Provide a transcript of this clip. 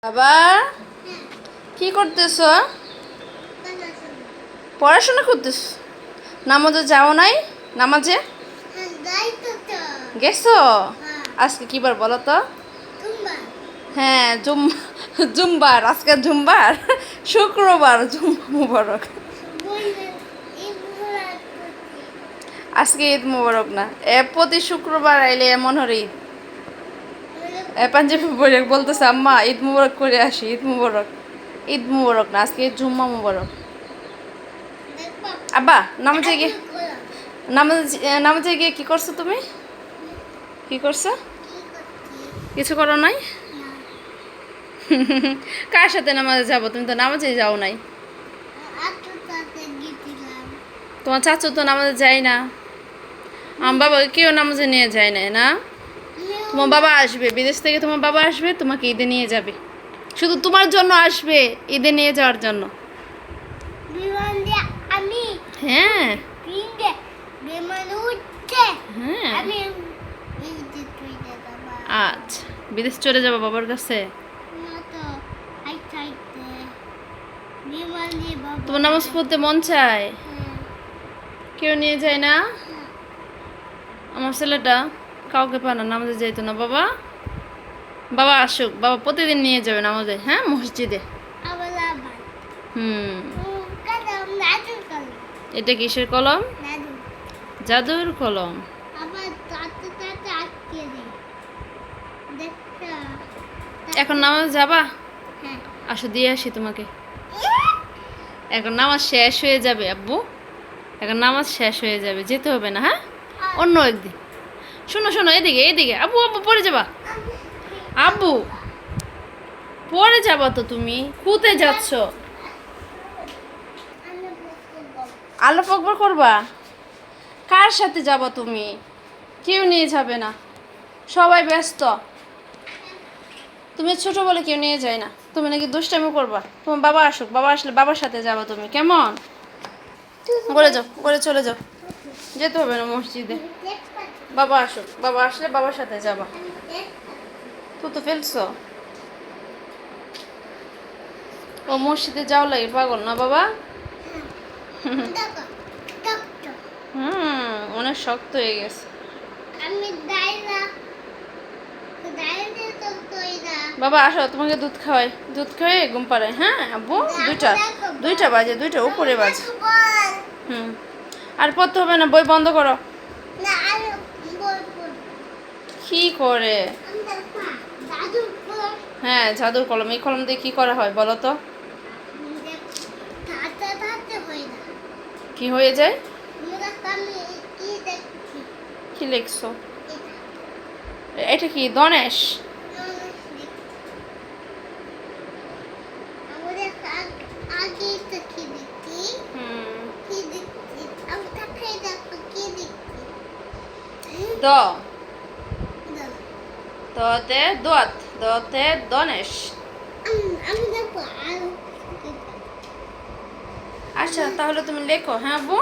বাবা কি করতেছ? পড়াশোনা করতেছ? নামাজে যাও নাই? নামাজে গেছো? আজকে কি বার বলো তো? হ্যাঁ, জুমবার। আজকে জুমবার, শুক্রবার। জুম্মা মুবারক। আজকে ঈদ মুবারক না, প্রতি শুক্রবার আইলে এমন হরে ঈদ। পাঞ্জাবি পরে বলতেছে আম্মা ঈদ মুবারক করে আসি। ঈদ মুবারক, ঈদ মুবারক না, আজকে জুম্মা মুবারক। আব্বা নামাজে গিয়ে নামাজে গিয়ে কি করছো তুমি? কি করছো? কিছু করো নাই? কার সাথে নামাজে যাবো? তুমি তো নামাজে যাও নাই। তোমার চাচু তো নামাজে যায় না, আমার বাবাকে কেউ নামাজে নিয়ে যায় না। না, তোমার বাবা আসবে বিদেশ থেকে, তোমার বাবা আসবে তোমাকে ঈদে নিয়ে যাবে, শুধু তোমার জন্য আসবে, ঈদে নিয়ে যাওয়ার জন্য। হ্যাঁ হ্যাঁ, আচ্ছা বিদেশ চলে যাবো বাবার কাছে। তোমার নামাজ পড়তে মন চায়, কেউ নিয়ে যায় না। আমার ছেলেটা কাউকে পায় না, নামাজে যাইতো না। বাবা বাবা আসুক, বাবা প্রতিদিন নিয়ে যাবে নামাজে, হ্যাঁ মসজিদে। এটা কিসের কলম? জাদুর কলম। এখন নামাজ যাবা? আসো দিয়ে আসি তোমাকে। এখন নামাজ শেষ হয়ে যাবে আব্বু, এখন নামাজ শেষ হয়ে যাবে, যেতে হবে না। হ্যাঁ, অন্য একদিন। শোনো শোনো, এদিকে এদিকে। আব্বু আব্বু পড়ে যাবা, আব্বু পড়ে যাবা তো। তুমি কুতে যাচ্ছ? আলু পকবার করবা? কার সাথে যাবা তুমি? কেউ নিয়ে যাবে না, সবাই ব্যস্ত। তুমি ছোট বলে কেউ নিয়ে যায় না। তুমি নাকি দুষ্টামি করবা। তোমার বাবা আসুক, বাবা আসলে বাবার সাথে যাবা তুমি, কেমন? করে যাও, করে চলে যাও, যেতে হবে না মসজিদে। বাবা আসুক, বাবা আসলে বাবার সাথে যাবা। তো ফেলছো? ও মসজিদে যাও লাগে পাগল না বাবা? অনেক শক্ত হয়ে গেছে। বাবা আসো, তোমাকে দুধ খাওয়াই, দুধ খাওয়াই ঘুম পাড়াই। হ্যাঁ আব্বু, দুইটা বাজে, দুইটা উপরে বাজে। আর পড়তে হবে না, বই বন্ধ করো। কি করে? হ্যাঁ জাদুর কলম। এই কলম দিয়ে কি করা হয় বলো তো? কি হয়ে যায়? কি লিখছো? এটা কি দনেশ? দ দতে দোয়াত, দতে দনেশ। আচ্ছা তাহলে তুমি লেখো। হ্যাঁ আব্বু।